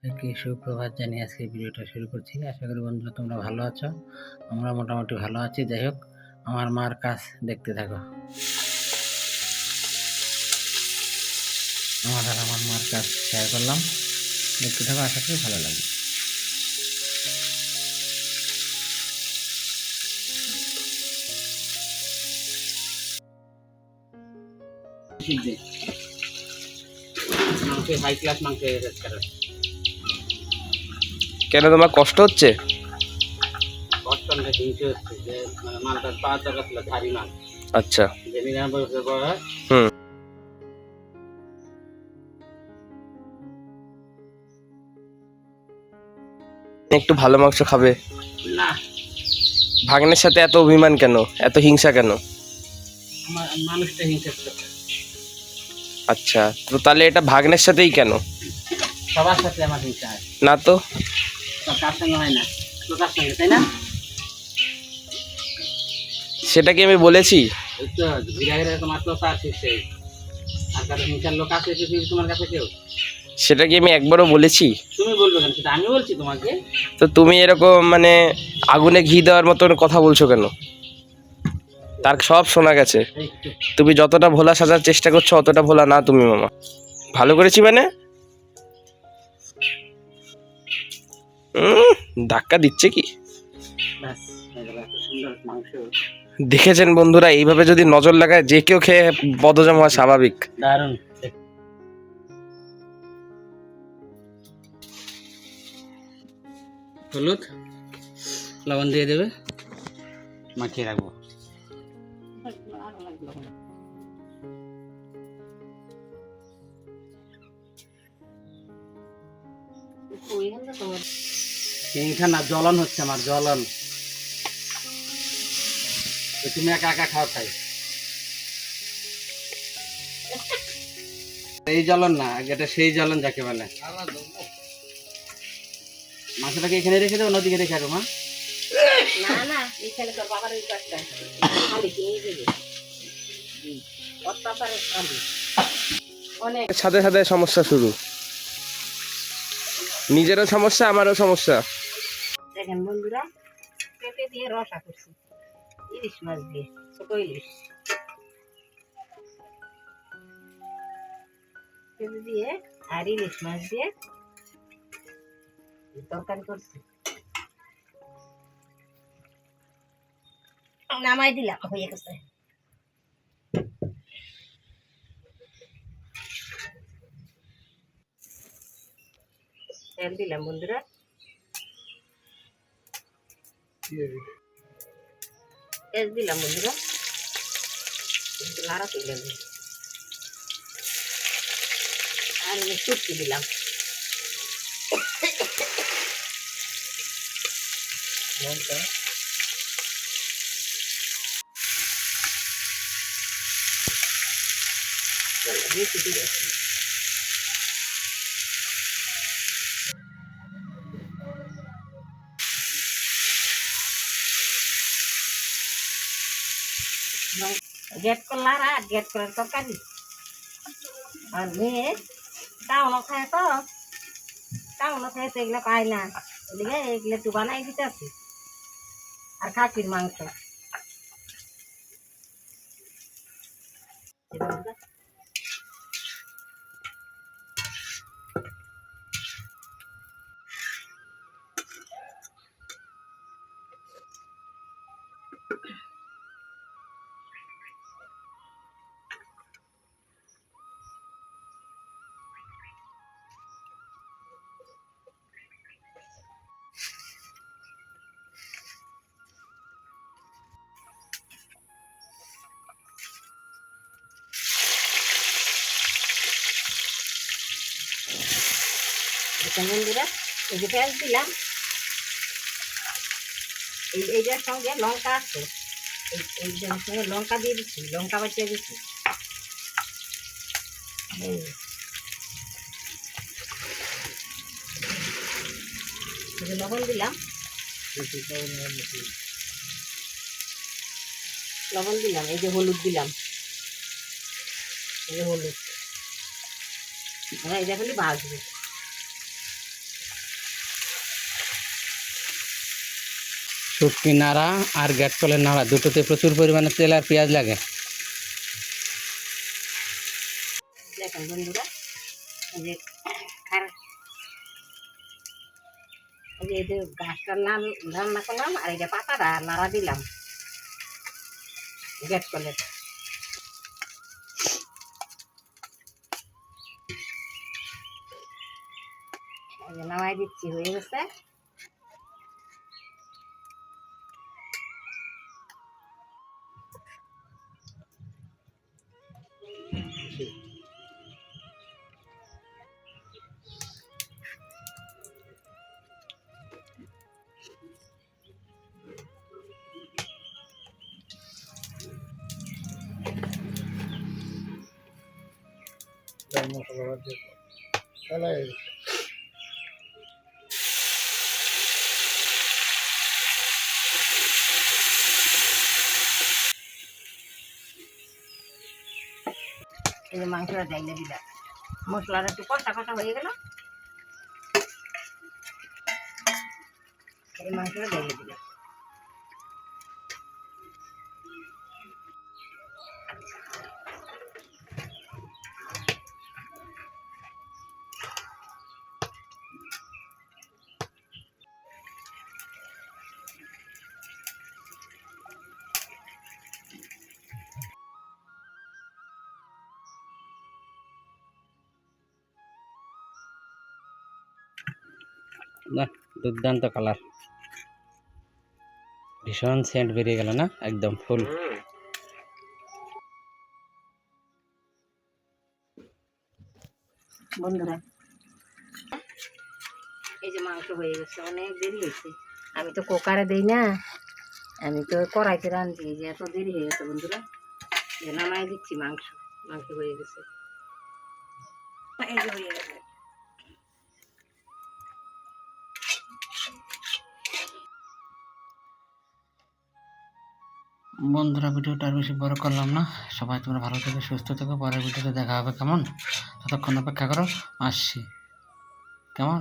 সবাইকে সুপ্রভাত জানিয়ে আজকে ভিডিওটা শুরু করছি। আশা করি বন্ধুরা তোমরা ভালো আছো, আমরা মোটামুটি ভালো আছি। যাই হোক, আমার মার কাজ দেখতে থাকো। আমার মার কাজ শেয়ার করলাম, দেখতে থাকো, আশা করি ভালো লাগবে। হাই ক্লাস মাংস কেন তোমার কষ্ট হচ্ছে? আচ্ছা, হুম, একটু ভালো মাংস খাবে না। ভাগ্নের সাথে এত অভিমান কেন, এত হিংসা কেন? মানুষটা হিংসা। আচ্ছা, তো তাহলে এটা ভাগ্নের সাথেই কেন? সবার সাথে আমার হিংসা হয় না তো, কার সঙ্গে হয় না, তো কার সঙ্গে, তাই না? সেটা কি আমি বলেছি? সেটা কি আমি একবারও বলেছি? তুমি বলবে কেন, সেটা আমি বলছি তোমাকে। তো তুমি এরকম মানে আগুনে ঘি দেওয়ার মতন কথা বলছো কেন? তার সব শোনা গেছে। তুমি যতটা ভোলা সাজার চেষ্টা করছো অতটা ভোলা না তুমি মামা। ভালো করেছি মানে ধাক্কা দিচ্ছে কি? দেখেছেন বন্ধুরা, এইভাবে যদি নজর লাগায় যে কেউ খেয়ে বদহজম হওয়া স্বাভাবিক। দারুণ। হলুদ লবণ দিয়ে দেবে, মাখিয়ে রাখবো। হিংসা না, জ্বলন হচ্ছে আমার, জ্বলন। তুমি একা একা খাও তাই। এই জ্বলন না, এটা সেই জ্বলন যাকে বলে। মাংসটাকে এখানে রেখে দেবো, নদীকে রেখে দেবো। মা না না, এখানে তোর বাবার ওই কাজটা খালি কিনে দেবে। অনেক সাথে সাথে সমস্যা শুরু, নিজেরও সমস্যা আমারও সমস্যা। দেখেন বন্ধুরা, পেঁপে দিয়ে রসা করছি, ইলিশ মাছ দিয়ে, ছোট ইলিশ পেঁপে দিয়ে আর ইলিশ মাছ দিয়ে তরকারি করছি। নামাই দিলাম, হয়ে গেছে। তেল দিলাম বন্ধুরা, তেল দিলাম বন্ধুরা, লাড়া তুলে আর শুটকি দিলাম। লঙ্কা বেশি দিয়েছি। গেট করলার আর গেট করার তরকারি আর মেয়ে টাউনও খায়, তো টাউনও খায়, তো এগুলো পায় না, এদিকে এগুলো একটু বানাই দিতে আছে। আর খাসির মাংস বন্ধুরা, এই যে পেঁয়াজ দিলাম, এইটার সঙ্গে লঙ্কা আছে, এইটার সঙ্গে লঙ্কা দিয়ে দিচ্ছি, লঙ্কা বাটিয়ে দিচ্ছি। লবণ দিলাম, লবণ দিলাম, এই যে হলুদ দিলাম, এই যে হলুদ, এটা খালি ভাজবো। শুটকি নাড়া আর গ্যাটকলের নাড়া দুটোতে প্রচুর পরিমাণে তেল আর পেঁয়াজ লাগে। দেখেন বন্ধুরা, এই যে এই যে গাছটার নাম রান্না করলাম, আর এই যে পাতাটা নাড়া দিলাম গ্যাট করলে। নামাই দিচ্ছি, হয়ে গেছে। এই যে মাংসটা ডাইলে দিলাম, মশলাটা একটু কষা কষা হয়ে গেল, এই মাংসটা ডাইলে দিলাম। না, দুর্দান্ত কালার, ভীষণ সেন্ট বেরিয়ে গেল না, একদম ফুল। বন্ধুরা, এই যে মাংস হয়ে গেছে, অনেক দেরি হয়েছে। আমি তো কুকারে দিই না, আমি তো কড়াইতে রাঁধছি। এই যে এত দেরি হয়ে গেছে বন্ধুরা, নামাই দিচ্ছি মাংস। মাংস হয়ে গেছে, এই যে হয়ে গেছে। বন্ধুরা, ভিডিওটা আর বেশি বড় করলাম না। সবাই তোমরা ভালো থেকো, সুস্থ থেকো। পরের ভিডিওতে দেখা হবে, কেমন? ততক্ষণ অপেক্ষা করো, আসছি, কেমন?